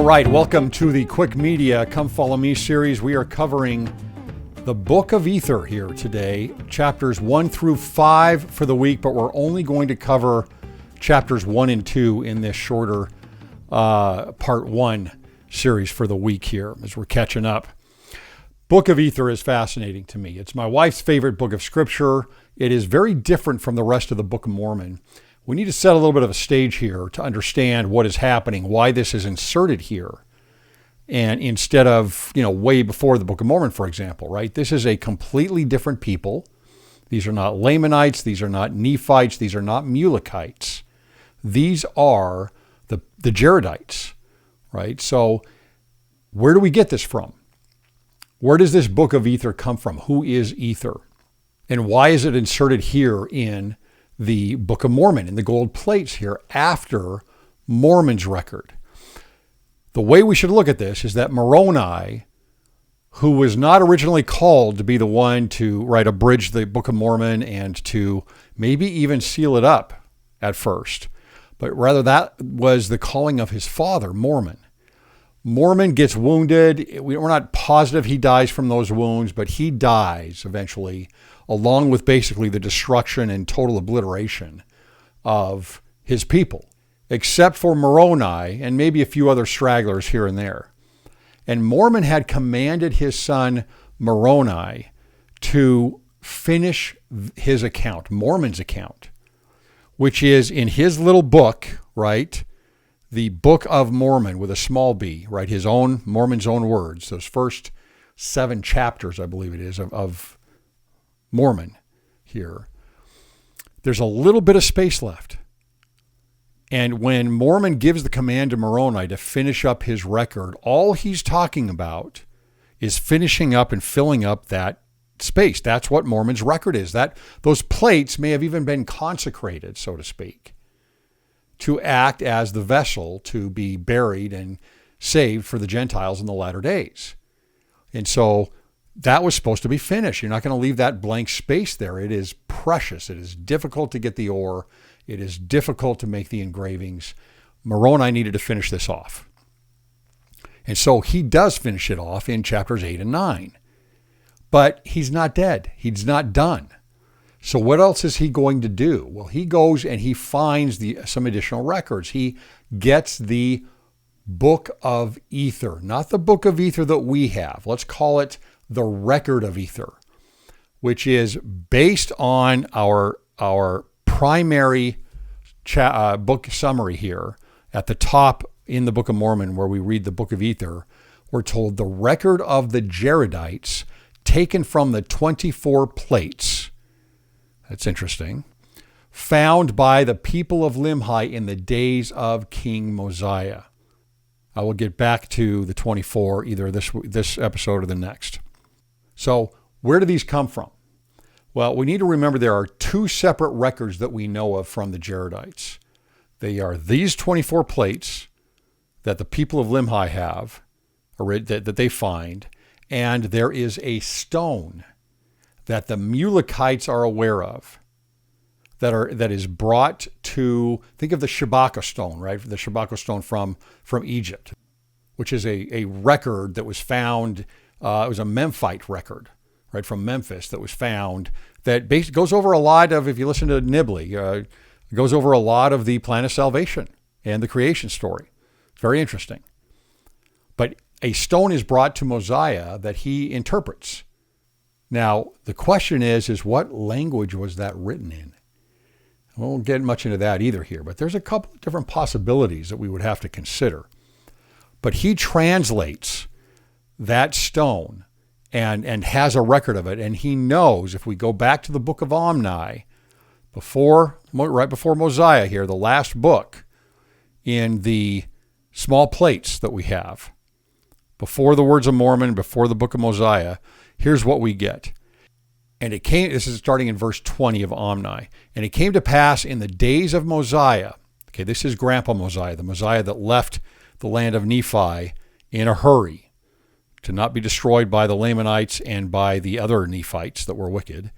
right, welcome to the Quick Media Come Follow Me series. We are covering the Book of Ether here today, chapters 1 through 5 for the week, but we're only going to cover chapters 1 and 2 in this shorter part 1 series for the week here as we're catching up. Book of Ether is fascinating to me. It's my wife's favorite book of scripture. It is very different from the rest of the Book of Mormon. We need to set a little bit of a stage here to understand what is happening, why this is inserted here. And instead of, way before the Book of Mormon, for example, right? This is a completely different people. These are not Lamanites. These are not Nephites. These are not Mulekites. These are the Jaredites, right? So where do we get this from? Where does this Book of Ether come from? Who is Ether? And why is it inserted here in the Book of Mormon, in the gold plates here after Mormon's record? The way we should look at this is that Moroni, who was not originally called to be the one to abridge the Book of Mormon and to maybe even seal it up at first, but rather that was the calling of his father, Mormon. Mormon gets wounded. We're not positive he dies from those wounds, but he dies eventually, along with basically the destruction and total obliteration of his people, except for Moroni and maybe a few other stragglers here and there. And Mormon had commanded his son Moroni to finish his account, Mormon's account, which is in his little book, right? The Book of Mormon with a small b, right? His own, Mormon's own words, those first 7 chapters, I believe it is, of Mormon here. There's a little bit of space left. And when Mormon gives the command to Moroni to finish up his record, all he's talking about is finishing up and filling up that space. That's what Mormon's record is. Those plates may have even been consecrated, so to speak, to act as the vessel to be buried and saved for the Gentiles in the latter days. And so that was supposed to be finished. You're not going to leave that blank space there. It is precious. It is difficult to get the ore. It is difficult to make the engravings. Moroni needed to finish this off. And so he does finish it off in chapters 8 and 9. But he's not dead. He's not done. So what else is he going to do? Well, he goes and he finds some additional records. He gets the Book of Ether, not the Book of Ether that we have. Let's call it the Record of Ether, which is based on our primary book summary here at the top in the Book of Mormon, where we read the Book of Ether. We're told the record of the Jaredites taken from the 24 plates. That's interesting. Found by the people of Lehi in the days of King Mosiah. I will get back to the 24 either this episode or the next. So where do these come from? Well, we need to remember there are 2 separate records that we know of from the Jaredites. They are these 24 plates that the people of Lehi have, or that they find, and there is a stone that the Mulekites are aware of, that is brought to, think of the Shabaka stone, right? The Shabaka stone from Egypt, which is a record that was found. It was a Memphite record, right, from Memphis that was found that basically goes over a lot of, if you listen to Nibley, goes over a lot of the plan of salvation and the creation story. Very interesting. But a stone is brought to Mosiah that he interprets. Now, the question is what language was that written in? I won't get much into that either here, but there's a couple of different possibilities that we would have to consider. But he translates that stone and has a record of it, and he knows, if we go back to the Book of Omni, right before Mosiah here, the last book in the small plates that we have, before the words of Mormon, before the Book of Mosiah, here's what we get. And it came, this is starting in verse 20 of Omni. And it came to pass in the days of Mosiah. Okay, this is Grandpa Mosiah, the Mosiah that left the land of Nephi in a hurry to not be destroyed by the Lamanites and by the other Nephites that were wicked.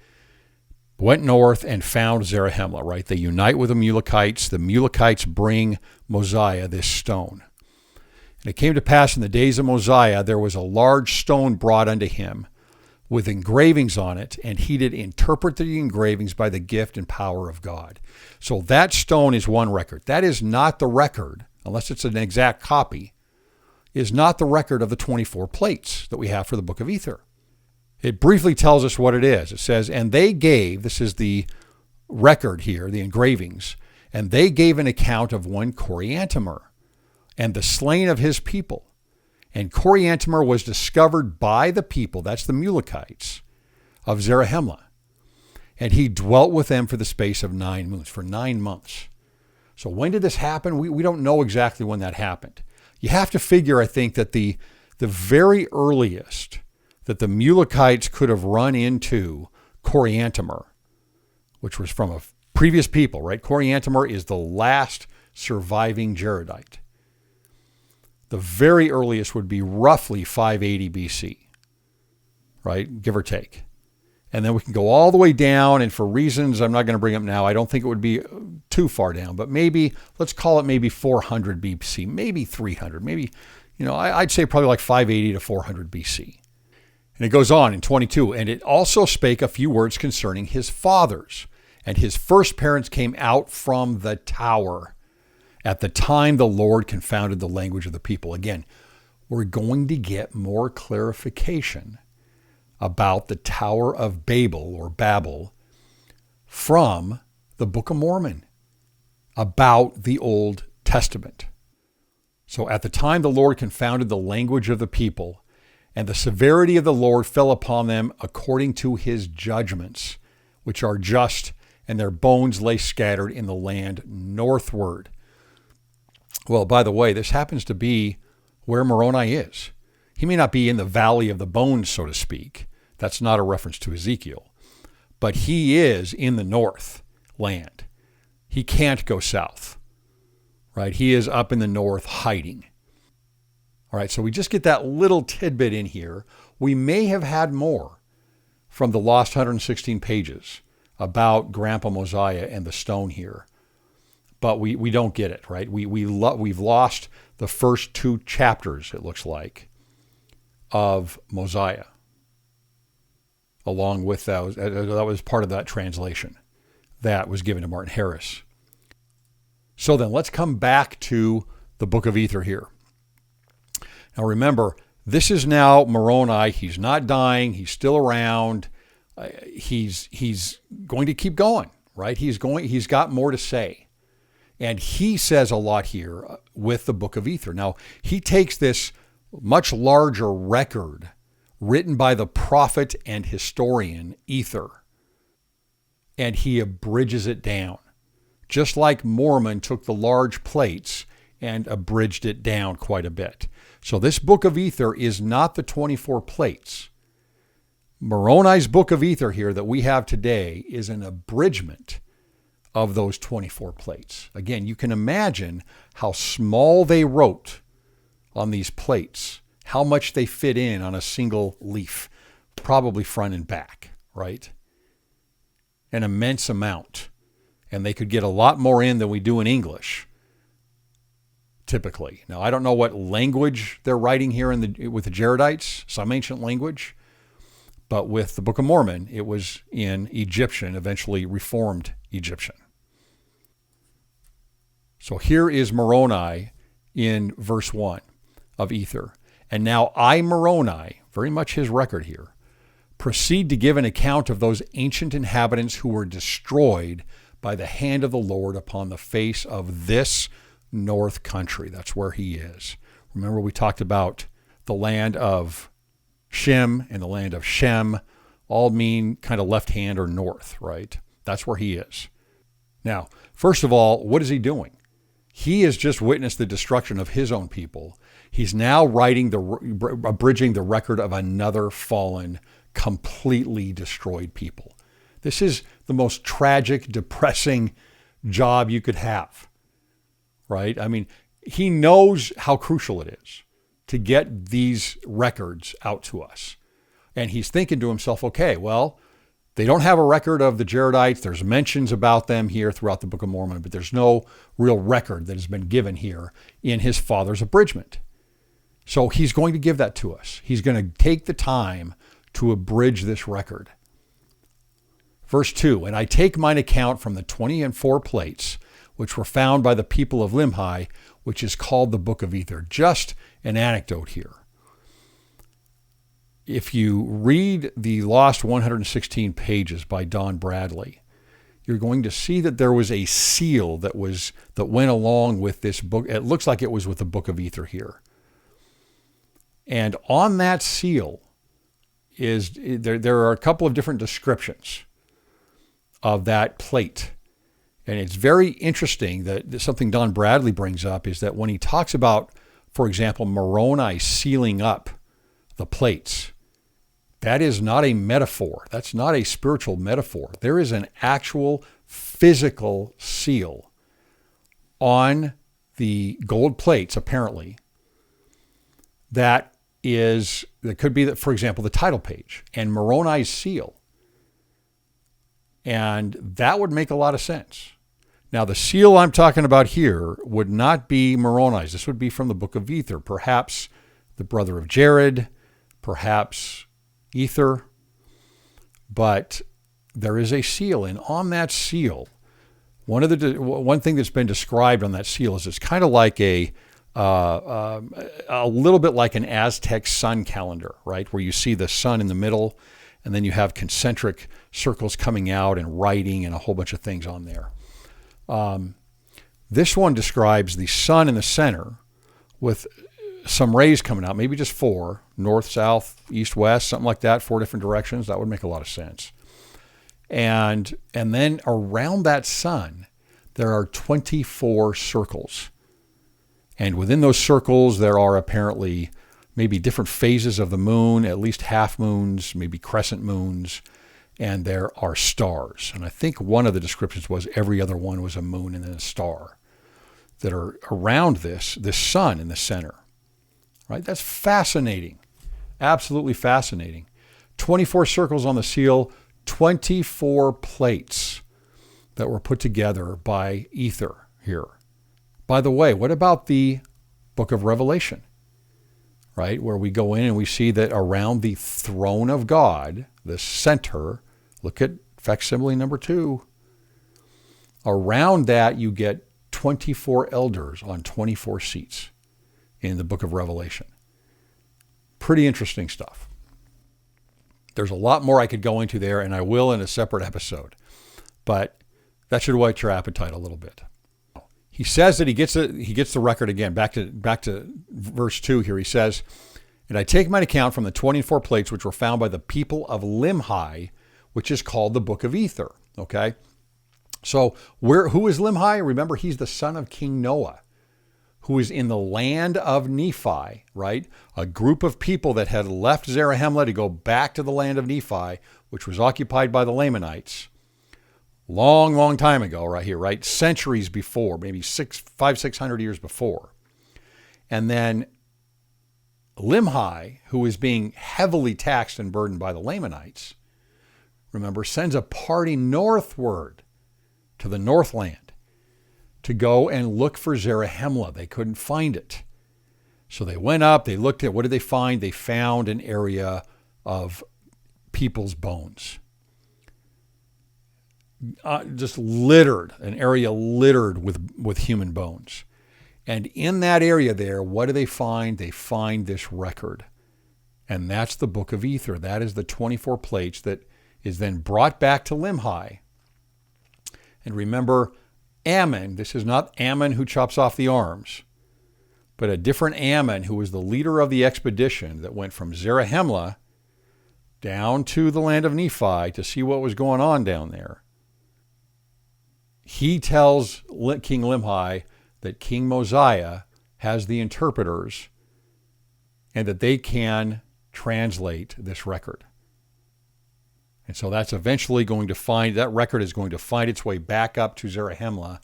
Went north and found Zarahemla, right? They unite with the Mulekites. The Mulekites bring Mosiah this stone. And it came to pass in the days of Mosiah, there was a large stone brought unto him with engravings on it, and he did interpret the engravings by the gift and power of God. So that stone is one record. That is not the record, unless it's an exact copy, is not the record of the 24 plates that we have for the Book of Ether. It briefly tells us what it is. It says, and they gave, this is the record here, the engravings, and they gave an account of one Coriantumr, and the slain of his people. And Coriantumr was discovered by the people, that's the Mulekites, of Zarahemla. And he dwelt with them for the space of 9 moons, for 9 months. So when did this happen? We don't know exactly when that happened. You have to figure, I think, that the very earliest that the Mulekites could have run into Coriantumr, which was from a previous people, right? Coriantumr is the last surviving Jaredite. The very earliest would be roughly 580 BC, right? Give or take. And then we can go all the way down, and for reasons I'm not going to bring up now, I don't think it would be too far down, but maybe, let's call it maybe 400 BC, maybe 300, maybe, I'd say probably like 580 to 400 BC. And it goes on in 22, and it also spake a few words concerning his fathers, and his first parents came out from the tower. At the time the Lord confounded the language of the people. Again, we're going to get more clarification about the Tower of Babel or Babel from the Book of Mormon about the Old Testament. So at the time the Lord confounded the language of the people, and the severity of the Lord fell upon them according to his judgments, which are just, and their bones lay scattered in the land northward. Well, by the way, this happens to be where Moroni is. He may not be in the valley of the bones, so to speak. That's not a reference to Ezekiel. But he is in the north land. He can't go south, right? He is up in the north hiding. All right, so we just get that little tidbit in here. We may have had more from the lost 116 pages about Grandpa Mosiah and the stone here. But we don't get it, right? We've lost the first 2 chapters, it looks like, of Mosiah, along with those. That was part of that translation that was given to Martin Harris. So then let's come back to the Book of Ether here. Now remember, this is now Moroni. He's not dying. He's still around. He's going to keep going, right? He's got more to say. And he says a lot here with the Book of Ether. Now, he takes this much larger record written by the prophet and historian Ether, and he abridges it down, just like Mormon took the large plates and abridged it down quite a bit. So this Book of Ether is not the 24 plates. Moroni's Book of Ether here that we have today is an abridgment of those 24 plates. Again, you can imagine how small they wrote on these plates, how much they fit in on a single leaf, probably front and back, right? An immense amount. And they could get a lot more in than we do in English, typically. Now, I don't know what language they're writing here with the Jaredites, some ancient language, but with the Book of Mormon, it was in Egyptian, eventually Reformed Egyptian. So here is Moroni in verse 1 of Ether. And now I, Moroni, very much his record here, proceed to give an account of those ancient inhabitants who were destroyed by the hand of the Lord upon the face of this north country. That's where he is. Remember, we talked about the land of Shem and the land of Shem, all mean kind of left hand or north, right? That's where he is. Now, first of all, what is he doing? He has just witnessed the destruction of his own people. He's now abridging the record of another fallen, completely destroyed people. This is the most tragic, depressing job you could have, right? I mean, he knows how crucial it is to get these records out to us. And he's thinking to himself, okay, well, they don't have a record of the Jaredites. There's mentions about them here throughout the Book of Mormon, but there's no real record that has been given here in his father's abridgment. So he's going to give that to us. He's going to take the time to abridge this record. Verse 2, and I take mine account from the 24 plates, which were found by the people of Lehi, which is called the Book of Ether. Just an anecdote here. If you read the Lost 116 Pages by Don Bradley, you're going to see that there was a seal that went along with this book. It looks like it was with the Book of Ether here. And on that seal is there are a couple of different descriptions of that plate. And it's very interesting that something Don Bradley brings up is that when he talks about, for example, Moroni sealing up the plates, that is not a metaphor. That's not a spiritual metaphor. There is an actual physical seal on the gold plates, apparently, that could be, for example, the title page and Moroni's seal. And that would make a lot of sense. Now, the seal I'm talking about here would not be Moroni's. This would be from the Book of Ether, perhaps the brother of Jared, perhaps Ether. But there is a seal, and on that seal, one thing that's been described on that seal is it's kind of like a little bit like an Aztec sun calendar, right? Where you see the sun in the middle, and then you have concentric circles coming out and writing and a whole bunch of things on there. This one describes the sun in the center with some rays coming out, maybe just 4, north, south, east, west, something like that, 4 different directions. That would make a lot of sense. And then around that sun, there are 24 circles. And within those circles, there are apparently maybe different phases of the moon, at least half moons, maybe crescent moons, and there are stars. And I think one of the descriptions was every other one was a moon and then a star that are around this sun in the center. Right? That's fascinating. Absolutely fascinating. 24 circles on the seal, 24 plates that were put together by Ether here. By the way, what about the book of Revelation? Right? Where we go in and we see that around the throne of God, the center, look at facsimile number 2. Around that, you get 24 elders on 24 seats in the book of Revelation. Pretty interesting stuff. There's a lot more I could go into there, and I will in a separate episode. But that should whet your appetite a little bit. He says that he gets the record again. Back to verse 2 here. He says, and I take mine account from the 24 plates which were found by the people of Lehi, which is called the Book of Ether. Okay? So who is Lehi? Remember, he's the son of King Noah, who is in the land of Nephi, right? A group of people that had left Zarahemla to go back to the land of Nephi, which was occupied by the Lamanites. Long, long time ago, right here, right? Centuries before, maybe 600 years before. And then Lehi, who is being heavily taxed and burdened by the Lamanites, remember, sends a party northward to the Northland to go and look for Zarahemla. They couldn't find it. So they went up, they looked at, what did they find? They found an area of people's bones. Just littered, an area littered with human bones. And in that area there, what do they find? They find this record. And that's the Book of Ether. That is the 24 plates that is then brought back to Lehi. And remember, Ammon, this is not Ammon who chops off the arms, but a different Ammon who was the leader of the expedition that went from Zarahemla down to the land of Nephi to see what was going on down there. He tells King Lehi that King Mosiah has the interpreters and that they can translate this record. And so that's eventually that record is going to find its way back up to Zarahemla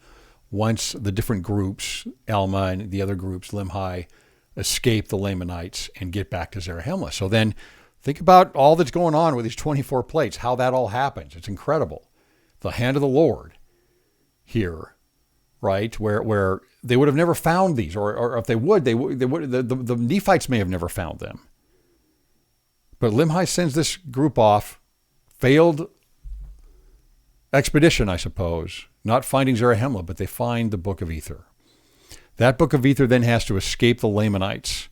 once the different groups, Alma and the other groups, Lehi, escape the Lamanites and get back to Zarahemla. So then think about all that's going on with these 24 plates, how that all happens. It's incredible. The hand of the Lord here, right? Where they would have never found these, or if they would, the Nephites may have never found them. But Lehi sends this group off, failed expedition, I suppose, not finding Zarahemla, but they find the Book of Ether. That Book of Ether then has to escape the Lamanites,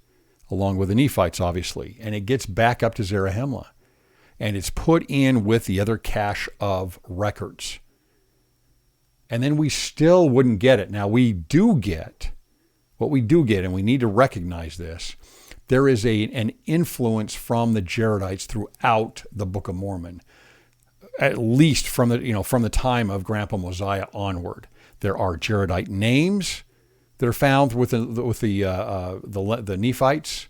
along with the Nephites, obviously, and it gets back up to Zarahemla, and it's put in with the other cache of records. And then we still wouldn't get it. Now, we do get, what we do get, and we need to recognize this, there is an influence from the Jaredites throughout the Book of Mormon, at least from the time of Grandpa Mosiah onward. There are Jaredite names that are found with the Nephites.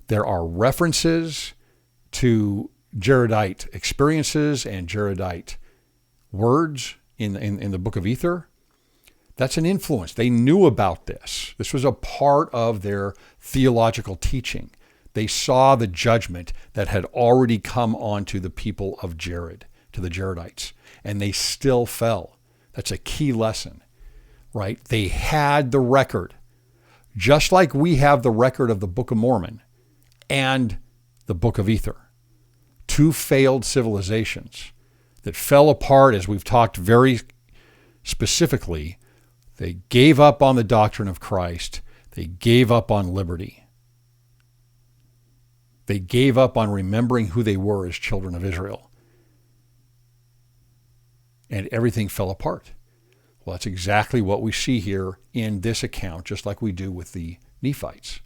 There are references to Jaredite experiences and Jaredite words in the Book of Ether. That's an influence. They knew about this. This was a part of their theological teaching. They saw the judgment that had already come onto the people of Jared, to the Jaredites, and they still fell. That's a key lesson, right? They had the record, just like we have the record of the Book of Mormon and the Book of Ether. Two failed civilizations that fell apart, as we've talked very specifically. They gave up on the doctrine of Christ. They gave up on liberty. They gave up on remembering who they were as children of Israel. And everything fell apart. Well, that's exactly what we see here in this account, just like we do with the Nephites.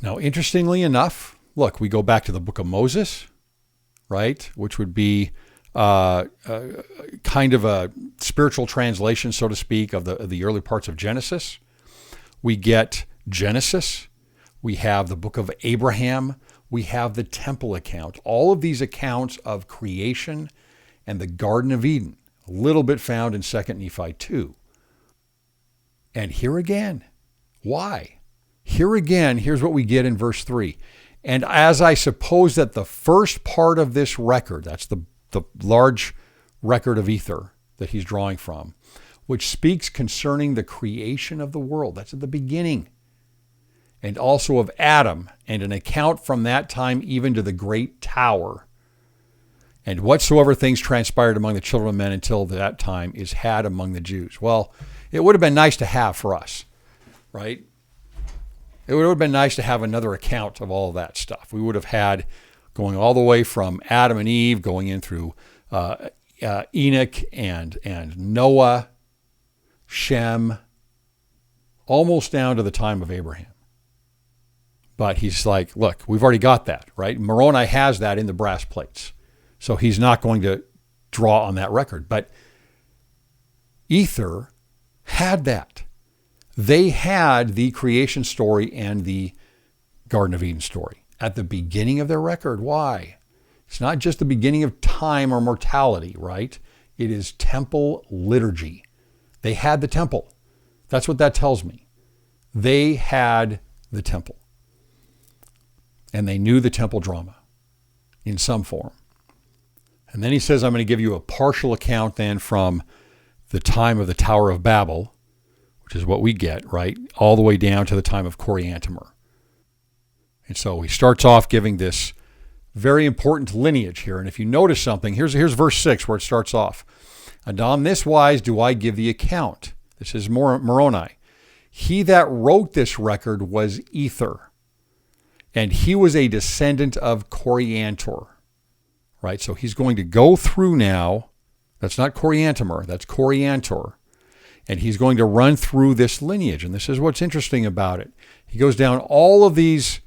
Now, interestingly enough, look, we go back to the book of Moses, right, which would be kind of a spiritual translation, so to speak, of the early parts of Genesis. We get Genesis. We have the book of Abraham. We have the temple account. All of these accounts of creation and the Garden of Eden, a little bit found in 2 Nephi 2. And here again, why? Here again, here's what we get in verse 3. And as I suppose that the first part of this record, that's the large record of Ether that he's drawing from, which speaks concerning the creation of the world, that's at the beginning, and also of Adam, and an account from that time even to the great tower, and whatsoever things transpired among the children of men until that time is had among the Jews. Well, it would have been nice to have for us, right? It would have been nice to have another account of all of that stuff. We would have had going all the way from Adam and Eve, going in through Enoch and Noah, Shem, almost down to the time of Abraham. But he's like, look, we've already got that, right? Moroni has that in the brass plates. So he's not going to draw on that record. But Ether had that. They had the creation story and the Garden of Eden story at the beginning of their record. Why? It's not just the beginning of time or mortality, right? It is temple liturgy. They had the temple. That's what that tells me. They had the temple. And they knew the temple drama in some form. And then he says, I'm going to give you a partial account then from the time of the Tower of Babel, which is what we get, right? All the way down to the time of Coriantumr. And so he starts off giving this very important lineage here. And if you notice something, here's verse 6 where it starts off. And on this wise do I give the account. This is Moroni. He that wrote this record was Ether, and he was a descendant of Coriantumr. Right, so he's going to go through now. That's not Coriantumr, that's Coriantumr. And he's going to run through this lineage. And this is what's interesting about it. He goes down all of these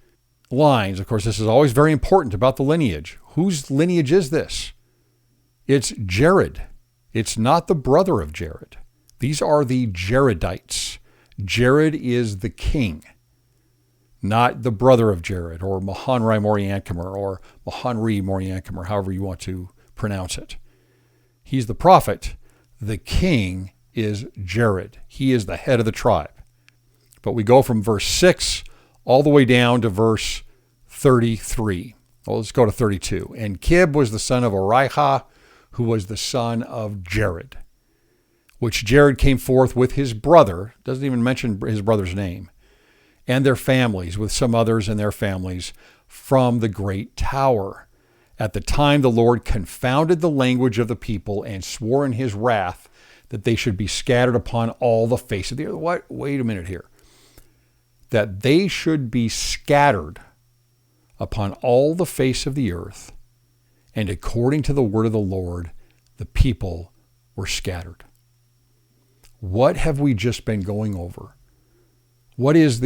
lines. Of course, this is always very important about the lineage. Whose lineage is this? It's Jared. It's not the brother of Jared. These are the Jaredites. Jared is the king, not the brother of Jared, or Mahonri Moriantumr, or Mahonri Moriantumr, however you want to pronounce it. He's the prophet. The king is Jared. He is the head of the tribe. But we go from verse 6 all the way down to verse 33. Well, let's go to 32. And Kib was the son of Orihah, who was the son of Jared. which Jared came forth with his brother, doesn't even mention his brother's name, and their families, with some others and their families, from the great tower. At the time the Lord confounded the language of the people and swore in his wrath that they should be scattered upon all the face of the earth. What? Wait a minute here. That they should be scattered upon all the face of the earth, and according to the word of the Lord, the people were scattered. What have we just been going over? What is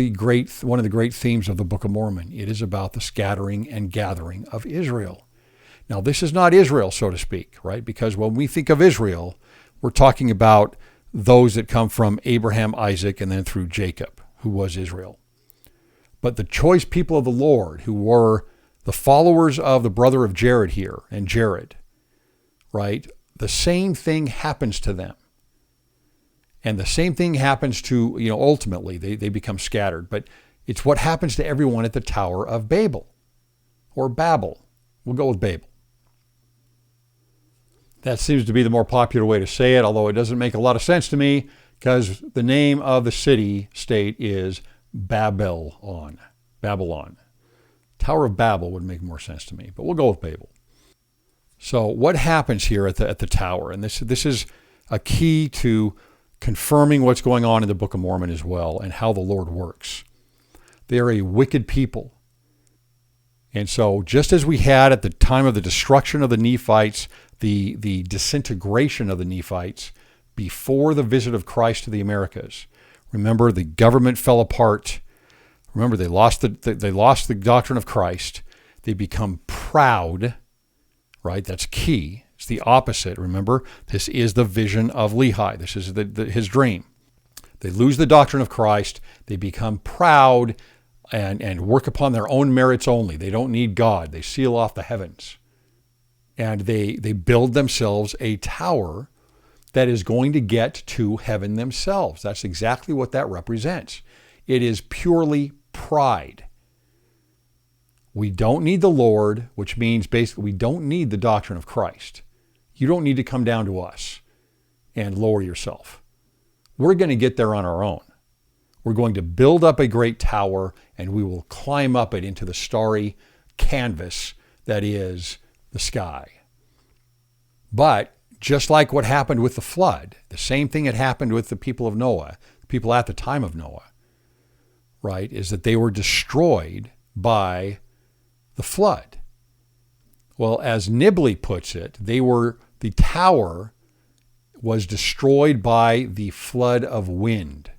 one of the great themes of the Book of Mormon? It is about the scattering and gathering of Israel. Now, this is not Israel, so to speak, right? Because when we think of Israel, we're talking about those that come from Abraham, Isaac, and then through Jacob, who was Israel. But the choice people of the Lord, who were the followers of the brother of Jared here, and Jared, right? The same thing happens to them. And the same thing happens to, ultimately, they become scattered. But it's what happens to everyone at the Tower of Babel, or Babel. We'll go with Babel. That seems to be the more popular way to say it, although it doesn't make a lot of sense to me, because the name of the city-state is Babylon. Tower of Babel would make more sense to me, but we'll go with Babel. So what happens here at the tower? And this is a key to confirming what's going on in the Book of Mormon as well, and how the Lord works. They are a wicked people. And so just as we had at the time of the destruction of the Nephites, the disintegration of the Nephites before the visit of Christ to the Americas. Remember, the government fell apart. Remember, they lost the doctrine of Christ. They become proud, right? That's key. It's the opposite. Remember, this is the vision of Lehi. This is his dream. They lose the doctrine of Christ. They become proud and work upon their own merits only. They don't need God. They seal off the heavens. And they build themselves a tower that is going to get to heaven themselves. That's exactly what that represents. It is purely pride. We don't need the Lord, which means basically we don't need the doctrine of Christ. You don't need to come down to us and lower yourself. We're going to get there on our own. We're going to build up a great tower, and we will climb up it into the starry canvas that is the sky. But just like what happened with the flood, the same thing had happened with the people of Noah, the people at the time of Noah, right, is that they were destroyed by the flood. Well, as Nibley puts it, the tower was destroyed by the flood of wind.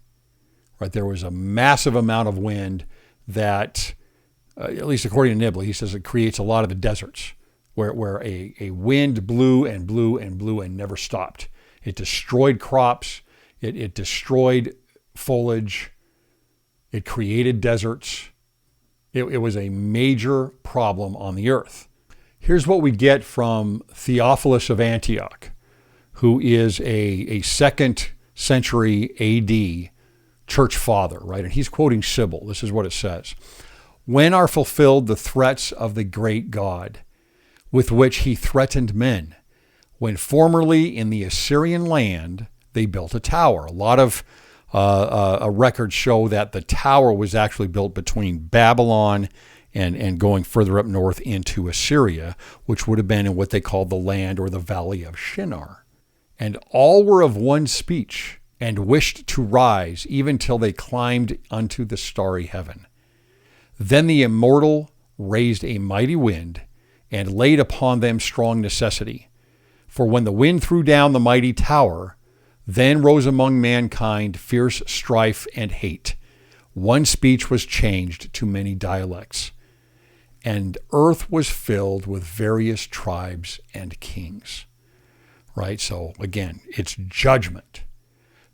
Right, there was a massive amount of wind that, at least according to Nibley, he says it creates a lot of the deserts where a wind blew and blew and blew and never stopped. It destroyed crops. It destroyed foliage. It created deserts. It was a major problem on the earth. Here's what we get from Theophilus of Antioch, who is a 2nd century AD church father, right? And he's quoting Sybil. This is what it says. When are fulfilled the threats of the great God, with which he threatened men, when formerly in the Assyrian land they built a tower. A lot of records show that the tower was actually built between Babylon and going further up north into Assyria, which would have been in what they called the land or the valley of Shinar. And all were of one speech, and wished to rise, even till they climbed unto the starry heaven. Then the immortal raised a mighty wind, and laid upon them strong necessity. For when the wind threw down the mighty tower, then rose among mankind fierce strife and hate. One speech was changed to many dialects, and earth was filled with various tribes and kings. Right? So again, it's judgment.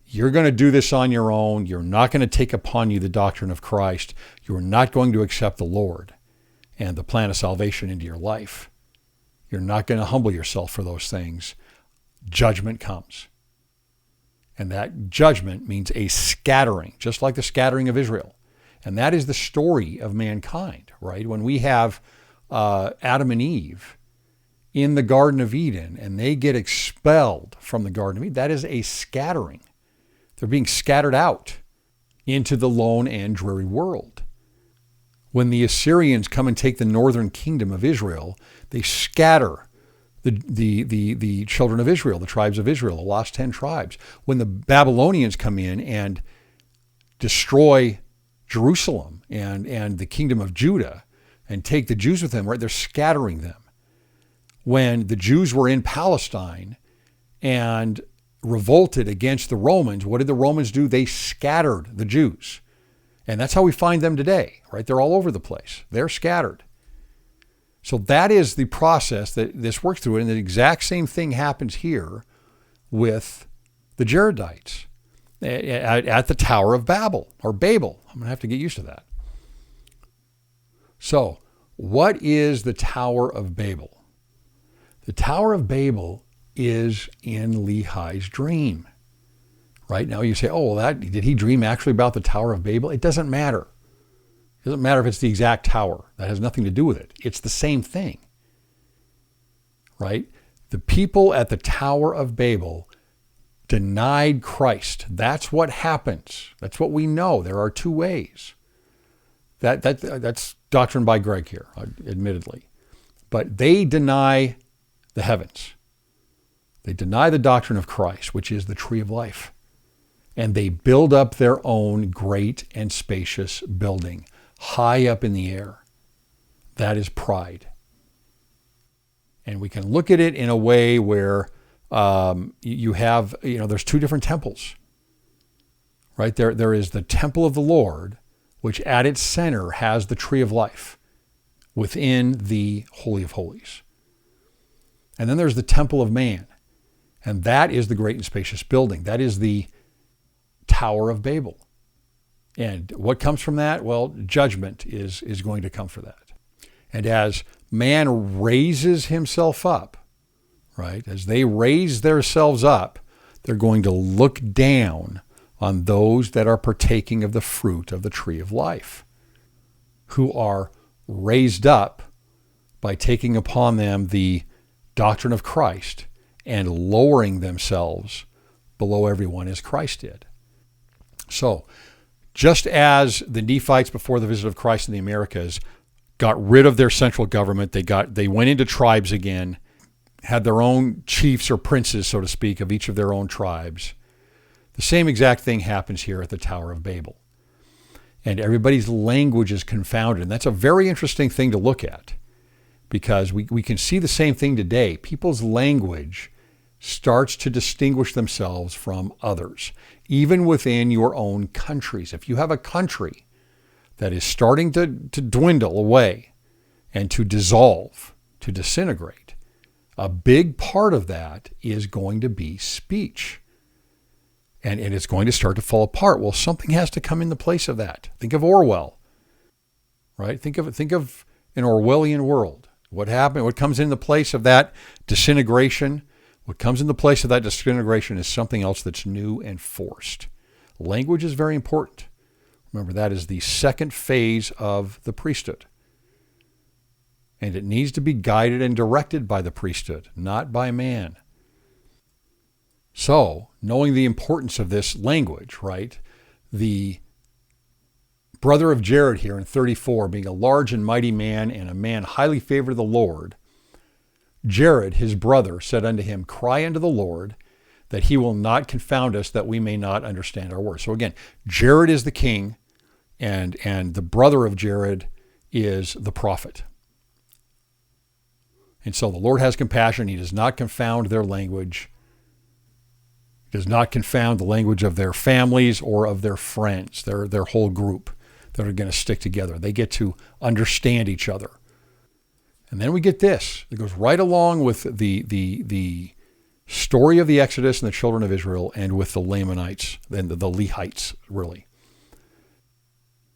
You're going to do this on your own. You're not going to take upon you the doctrine of Christ. You're not going to accept the Lord and the plan of salvation into your life. You're not going to humble yourself for those things. Judgment comes. And that judgment means a scattering, just like the scattering of Israel. And that is the story of mankind, right? When we have Adam and Eve, in the Garden of Eden and they get expelled from the Garden of Eden, that is a scattering. They're being scattered out into the lone and dreary world. When the Assyrians come and take the northern kingdom of Israel, they scatter the children of Israel, the tribes of Israel, the lost 10 tribes. When the Babylonians come in and destroy Jerusalem and the kingdom of Judah and take the Jews with them, right? They're scattering them. When the Jews were in Palestine and revolted against the Romans, what did the Romans do? They scattered the Jews. And that's how we find them today, right? They're all over the place. They're scattered. So that is the process that this works through. And the exact same thing happens here with the Jaredites at the Tower of Babel, or Babel. I'm going to have to get used to that. So what is the Tower of Babel? The Tower of Babel is in Lehi's dream. Right now you say, oh, well, did he dream actually about the Tower of Babel? It doesn't matter. It doesn't matter if it's the exact tower. That has nothing to do with it. It's the same thing. Right? The people at the Tower of Babel denied Christ. That's what happens. That's what we know. There are two ways. That's doctrine by Greg here, admittedly. But they deny the heavens. They deny the doctrine of Christ, which is the tree of life. And they build up their own great and spacious building high up in the air. That is pride. And we can look at it in a way where you have, there's two different temples. Right? There is the temple of the Lord, which at its center has the tree of life within the Holy of Holies. And then there's the temple of man. And that is the great and spacious building. That is the Tower of Babel. And what comes from that? Well, judgment is going to come for that. And as man raises himself up, right, as they raise themselves up, they're going to look down on those that are partaking of the fruit of the tree of life, who are raised up by taking upon them the doctrine of Christ and lowering themselves below everyone as Christ did. So, just as the Nephites before the visit of Christ in the Americas got rid of their central government, they went into tribes again, had their own chiefs or princes, so to speak, of each of their own tribes. The same exact thing happens here at the Tower of Babel. And everybody's language is confounded. And that's a very interesting thing to look at, because we can see the same thing today. People's language starts to distinguish themselves from others, even within your own countries. If you have a country that is starting to dwindle away and to dissolve, to disintegrate, a big part of that is going to be speech. And it's going to start to fall apart. Well, something has to come in the place of that. Think of Orwell, right? Think of an Orwellian world. What happened? What comes in the place of that disintegration? What comes in the place of that disintegration is something else that's new and forced. Language is very important. Remember, that is the second phase of the priesthood. And it needs to be guided and directed by the priesthood, not by man. So, knowing the importance of this language, right? The brother of Jared here in 34, being a large and mighty man and a man highly favored of the Lord, Jared, his brother, said unto him, cry unto the Lord, that he will not confound us, that we may not understand our words. So again, Jared is the king, and the brother of Jared is the prophet. And so the Lord has compassion. He does not confound their language. He does not confound the language of their families or of their friends, their whole group that are going to stick together. They get to understand each other. And then we get this. It goes right along with the story of the Exodus and the children of Israel, and with the Lamanites and the Lehites, really.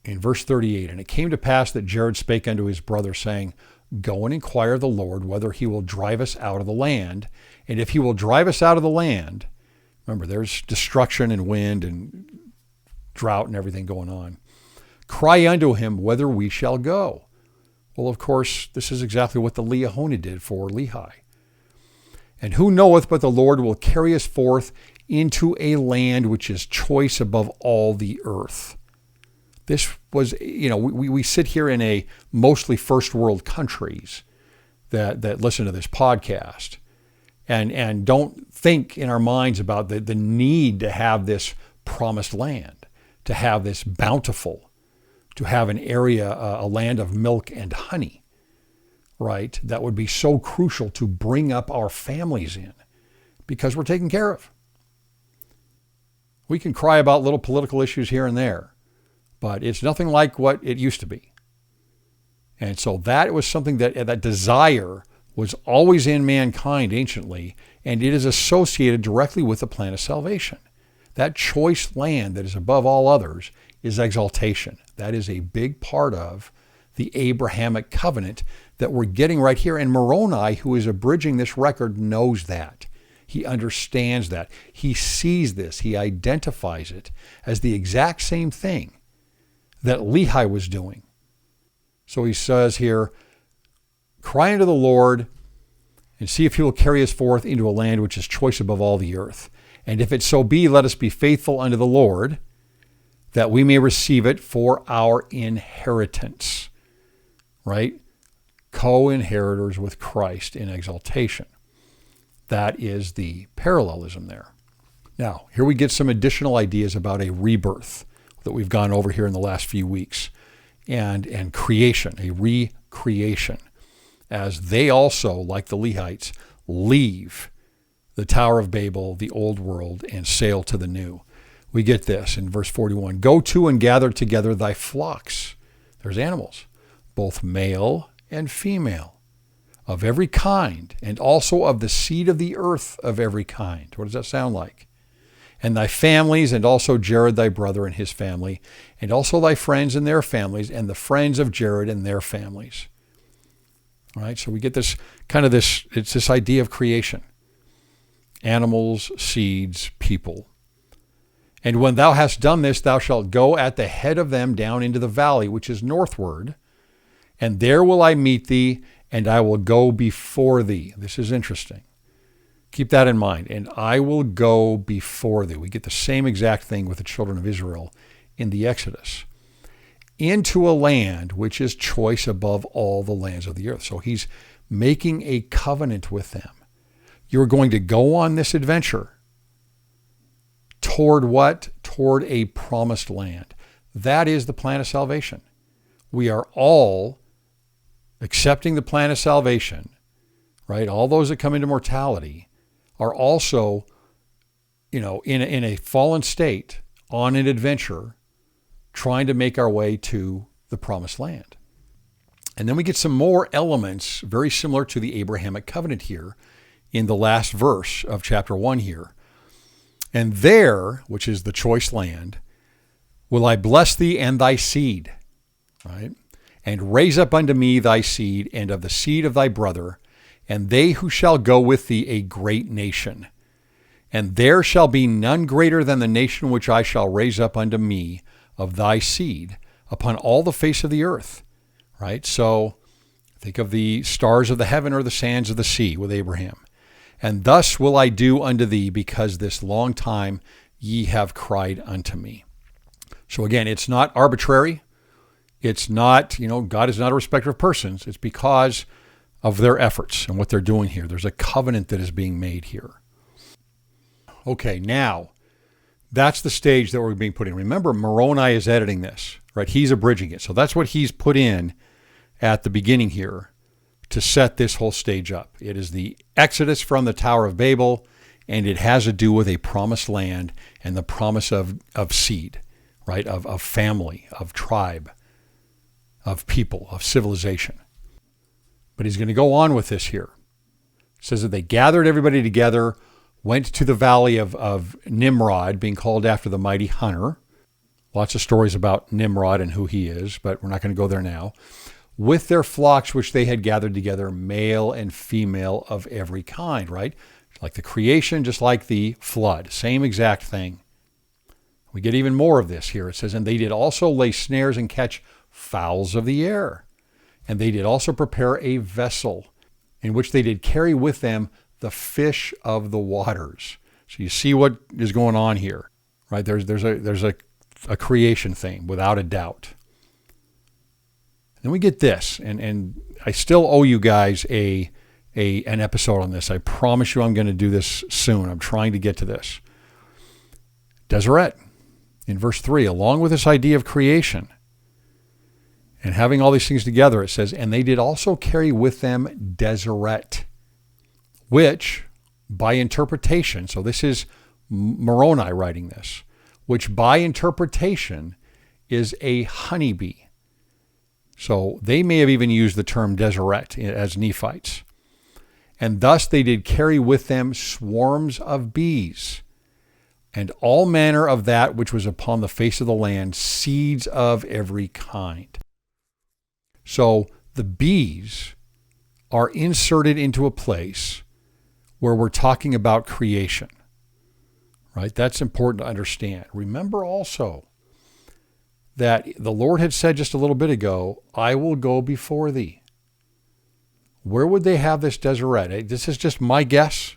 In verse 38, and it came to pass that Jared spake unto his brother, saying, go and inquire of the Lord whether he will drive us out of the land. And if he will drive us out of the land, remember, there's destruction and wind and drought and everything going on. Cry unto him whether we shall go. Well, of course, this is exactly what the Leahoni did for Lehi. And who knoweth but the Lord will carry us forth into a land which is choice above all the earth. This was, we sit here in a mostly first world countries that listen to this podcast and don't think in our minds about the need to have this promised land, to have this bountiful, to have an area, a land of milk and honey, right? That would be so crucial to bring up our families in because we're taken care of. We can cry about little political issues here and there, but it's nothing like what it used to be. And so that was something that desire was always in mankind anciently, and it is associated directly with the plan of salvation. That choice land that is above all others is exaltation. That is a big part of the Abrahamic Covenant that we're getting right here. And Moroni, who is abridging this record, knows that. He understands that. He sees this. He identifies it as the exact same thing that Lehi was doing. So he says here, cry unto the Lord and see if he will carry us forth into a land which is choice above all the earth. And if it so be, let us be faithful unto the Lord, that we may receive it for our inheritance. Right? Co-inheritors with Christ in exaltation. That is the parallelism there. Now, here we get some additional ideas about a rebirth that we've gone over here in the last few weeks. And creation, a recreation, as they also, like the Lehites, leave the Tower of Babel, the old world, and sail to the new. We get this in verse 41. Go to and gather together thy flocks. There's animals, both male and female, of every kind, and also of the seed of the earth of every kind. What does that sound like? And thy families, and also Jared thy brother and his family, and also thy friends and their families, and the friends of Jared and their families. All right, so we get this it's this idea of creation. Animals, seeds, people. And when thou hast done this, thou shalt go at the head of them down into the valley, which is northward, and there will I meet thee, and I will go before thee. This is interesting. Keep that in mind. And I will go before thee. We get the same exact thing with the children of Israel in the Exodus. Into a land which is choice above all the lands of the earth. So he's making a covenant with them. You're going to go on this adventure toward what? Toward a promised land. That is the plan of salvation. We are all accepting the plan of salvation, right? All those that come into mortality are also, in a fallen state on an adventure trying to make our way to the promised land. And then we get some more elements very similar to the Abrahamic Covenant here in the last verse of chapter 1 here. And there, which is the choice land, will I bless thee and thy seed, right? And raise up unto me thy seed and of the seed of thy brother, and they who shall go with thee a great nation. And there shall be none greater than the nation which I shall raise up unto me of thy seed upon all the face of the earth. Right? So think of the stars of the heaven or the sands of the sea with Abraham. And thus will I do unto thee, because this long time ye have cried unto me. So again, it's not arbitrary. It's not, God is not a respecter of persons. It's because of their efforts and what they're doing here. There's a covenant that is being made here. Okay, now, that's the stage that we're being put in. Remember, Moroni is editing this, right? He's abridging it. So that's what he's put in at the beginning here to set this whole stage up. It is the exodus from the Tower of Babel, and it has to do with a promised land and the promise of seed, right? Of family, of tribe, of people, of civilization. But he's going to go on with this here. It says that they gathered everybody together, went to the valley of Nimrod, being called after the mighty hunter. Lots of stories about Nimrod and who he is, but we're not going to go there now. With their flocks which they had gathered together, male and female of every kind, right? Like the creation, just like the flood. Same exact thing. We get even more of this here. It says, and they did also lay snares and catch fowls of the air. And they did also prepare a vessel, in which they did carry with them the fish of the waters. So you see what is going on here, right? There's a creation thing, without a doubt. Then we get this, and I still owe you guys an episode on this. I promise you I'm going to do this soon. I'm trying to get to this. Deseret, in verse 3, along with this idea of creation and having all these things together, it says, and they did also carry with them Deseret, which by interpretation, so this is Moroni writing this, which by interpretation is a honeybee. So they may have even used the term Deseret as Nephites. And thus they did carry with them swarms of bees, and all manner of that which was upon the face of the land, seeds of every kind. So the bees are inserted into a place where we're talking about creation, right? That's important to understand. Remember also that the Lord had said just a little bit ago, I will go before thee. Where would they have this Deseret? This is just my guess,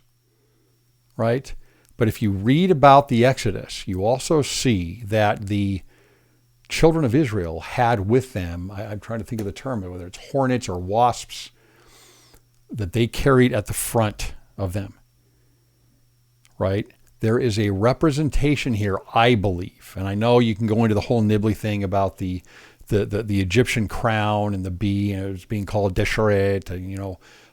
right? But if you read about the Exodus, you also see that the children of Israel had with them, I'm trying to think of the term, whether it's hornets or wasps, that they carried at the front of them, right? There is a representation here, I believe, and I know you can go into the whole nibbly thing about the Egyptian crown and the bee, and it was being called Deseret,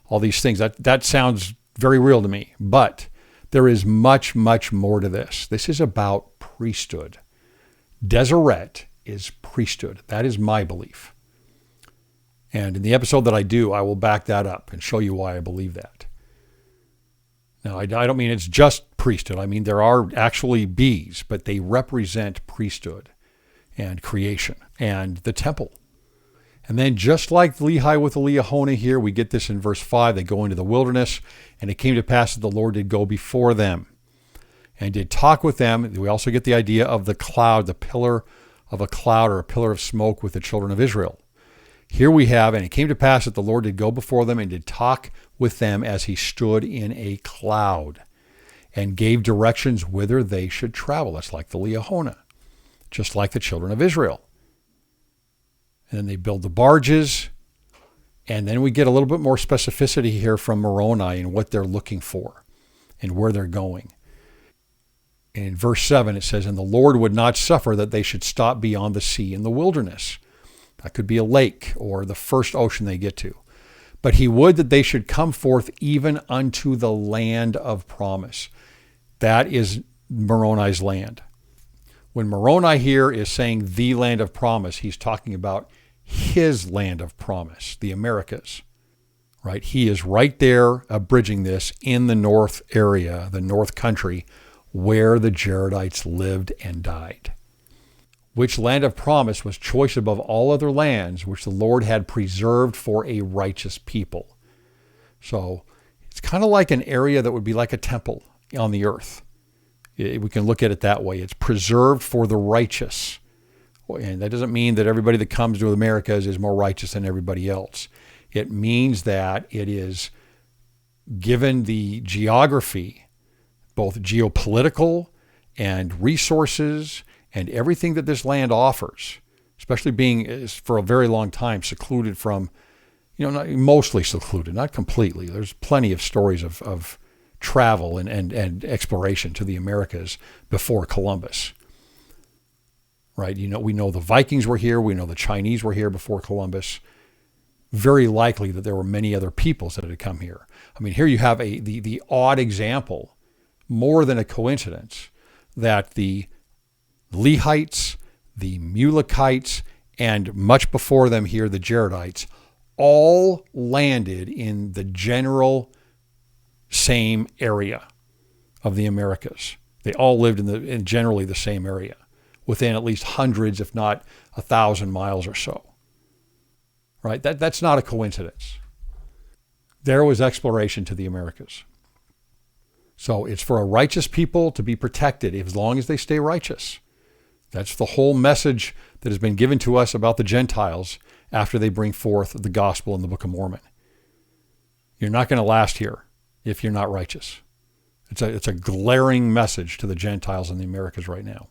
all these things. That sounds very real to me, but there is much, much more to this. This is about priesthood. Deseret is priesthood. That is my belief. And in the episode that I do, I will back that up and show you why I believe that. Now, I don't mean it's just priesthood. I mean, there are actually bees, but they represent priesthood and creation and the temple. And then just like Lehi with the Liahona here, we get this in verse 5. They go into the wilderness, and it came to pass that the Lord did go before them and did talk with them. We also get the idea of the cloud, the pillar of a cloud or a pillar of smoke with the children of Israel. Here we have, and it came to pass that the Lord did go before them and did talk with them as he stood in a cloud and gave directions whither they should travel. That's like the Liahona, just like the children of Israel. And then they build the barges, and then we get a little bit more specificity here from Moroni and what they're looking for and where they're going. In verse 7, it says, and the Lord would not suffer that they should stop beyond the sea in the wilderness. That could be a lake or the first ocean they get to. But he would that they should come forth even unto the land of promise. That is Moroni's land. When Moroni here is saying the land of promise, he's talking about his land of promise, the Americas, right? He is right there abridging this in the north area, the north country, where the Jaredites lived and died. Which land of promise was choice above all other lands, which the Lord had preserved for a righteous people. So it's kind of like an area that would be like a temple on the earth. We can look at it that way. It's preserved for the righteous. And that doesn't mean that everybody that comes to the Americas is more righteous than everybody else. It means that it is given the geography, both geopolitical and resources and everything that this land offers, especially being for a very long time secluded from, not mostly secluded, not completely. There's plenty of stories of travel and exploration to the Americas before Columbus, right? We know the Vikings were here. We know the Chinese were here before Columbus. Very likely that there were many other peoples that had come here. I mean, here you have the odd example, more than a coincidence, that the Lehites, the Mulekites, and much before them here, the Jaredites, all landed in the general same area of the Americas. They all lived in generally the same area, within at least hundreds, if not 1,000 miles or so. Right? That's not a coincidence. There was exploration to the Americas. So it's for a righteous people to be protected as long as they stay righteous. That's the whole message that has been given to us about the Gentiles after they bring forth the gospel in the Book of Mormon. You're not going to last here. if you're not righteous. It's a glaring message to the Gentiles in the Americas right now.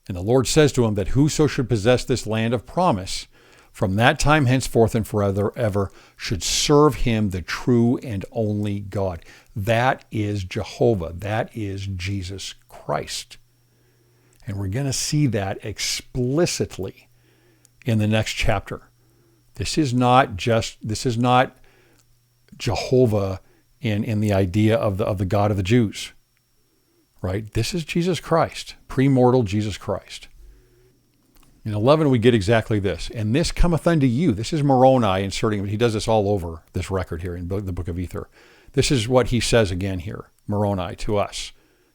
And the Lord says to him that whoso should possess this land of promise from that time henceforth and forever ever should serve him, the true and only God. That is Jehovah. That is Jesus Christ. And we're going to see that explicitly in the next chapter. This is not Jehovah in the idea of the God of the Jews, right? This is Jesus Christ, premortal Jesus Christ. In 11, we get exactly this. And this cometh unto you. This is Moroni inserting, he does this all over this record here in the book of Ether. This is what he says again here, Moroni, to us,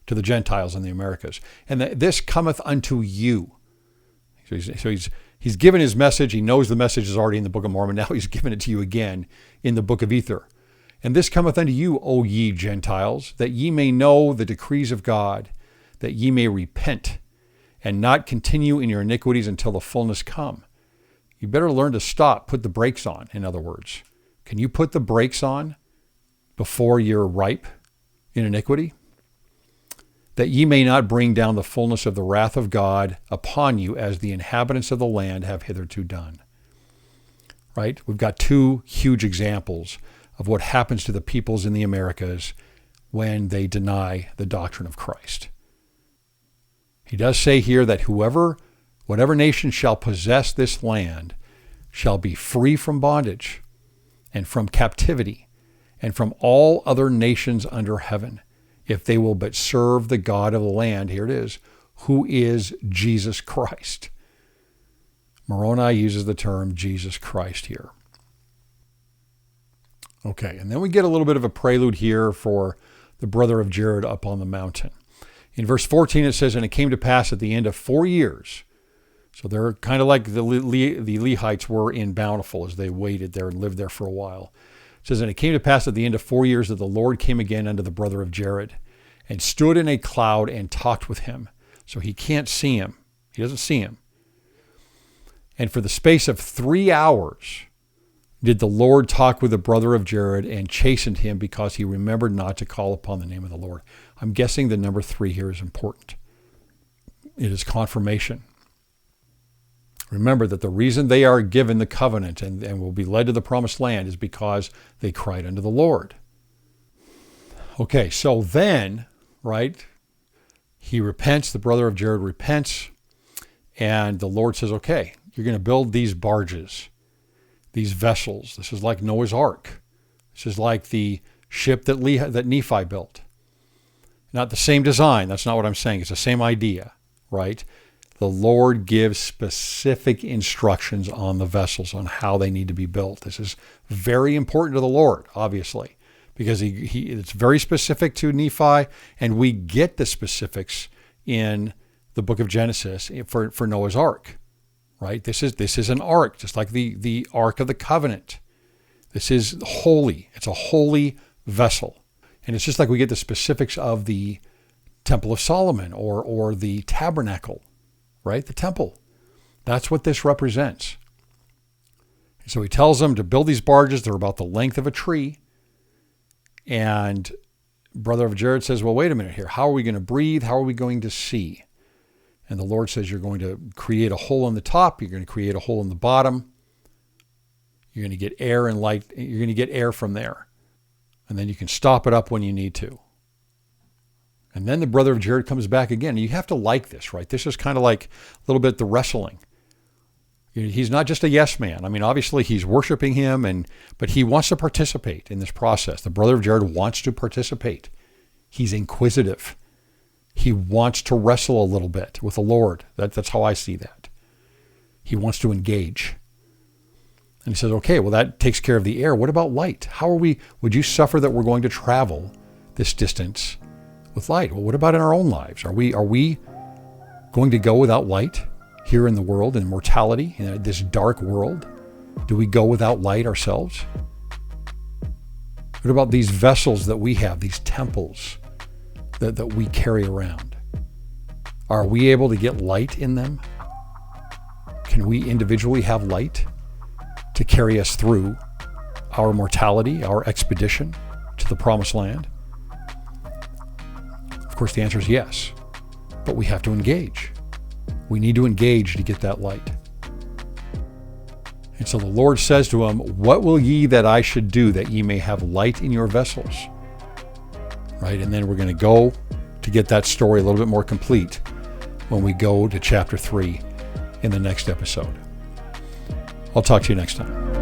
to the Gentiles in the Americas. And this cometh unto you. So he's given his message. He knows the message is already in the Book of Mormon. Now he's given it to you again in the book of Ether. And this cometh unto you, O ye Gentiles, that ye may know the decrees of God, that ye may repent, and not continue in your iniquities until the fullness come. You better learn to stop, put the brakes on, in other words. Can you put the brakes on before you're ripe in iniquity? That ye may not bring down the fullness of the wrath of God upon you, as the inhabitants of the land have hitherto done. Right? We've got two huge examples of what happens to the peoples in the Americas when they deny the doctrine of Christ. He does say here that whatever nation shall possess this land shall be free from bondage and from captivity and from all other nations under heaven, if they will but serve the God of the land, here it is, who is Jesus Christ. Moroni uses the term Jesus Christ here. Okay, and then we get a little bit of a prelude here for the brother of Jared up on the mountain. In verse 14 it says, and it came to pass at the end of 4 years. So they're kind of like the Lehites were in Bountiful as they waited there and lived there for a while. It says, and it came to pass at the end of 4 years that the Lord came again unto the brother of Jared and stood in a cloud and talked with him. So he can't see him. He doesn't see him. And for the space of 3 hours did the Lord talk with the brother of Jared and chastened him because he remembered not to call upon the name of the Lord. I'm guessing the number 3 here is important. It is confirmation. Remember that the reason they are given the covenant and will be led to the promised land is because they cried unto the Lord. Okay, so then, right, he repents, the brother of Jared repents, and the Lord says, okay, you're going to build these barges, these vessels. This is like Noah's Ark. This is like the ship that Nephi built. Not the same design. That's not what I'm saying. It's the same idea, right? The Lord gives specific instructions on the vessels on how they need to be built. This is very important to the Lord, obviously, because it's very specific to Nephi, and we get the specifics in the book of Genesis for Noah's Ark. Right? This is an ark, just like the Ark of the Covenant. This is holy. It's a holy vessel. And it's just like we get the specifics of the Temple of Solomon or the tabernacle, right? The temple. That's what this represents. So he tells them to build these barges. They're about the length of a tree. And brother of Jared says, well, wait a minute here. How are we going to breathe? How are we going to see? And the Lord says, you're going to create a hole in the top. You're going to create a hole in the bottom. You're going to get air and light. You're going to get air from there. And then you can stop it up when you need to. And then the brother of Jared comes back again. You have to like this, right? This is kind of like a little bit the wrestling. He's not just a yes man. I mean, obviously he's worshiping him, but he wants to participate in this process. The brother of Jared wants to participate. He's inquisitive. He wants to wrestle a little bit with the Lord. That's how I see that. He wants to engage. And he says, okay, well, that takes care of the air. What about light? Would you suffer that we're going to travel this distance with light? Well, what about in our own lives? Are we going to go without light here in the world, in mortality, in this dark world? Do we go without light ourselves? What about these vessels that we have, these temples that we carry around? Are we able to get light in them? Can we individually have light to carry us through our mortality, our expedition to to the promised land? Of course, the answer is yes. But we have to engage. We need to engage to get that light. And so the Lord says to him, what will ye that I should do that ye may have light in your vessels? Right? And then we're going to go to get that story a little bit more complete when we go to chapter 3 in the next episode. I'll talk to you next time.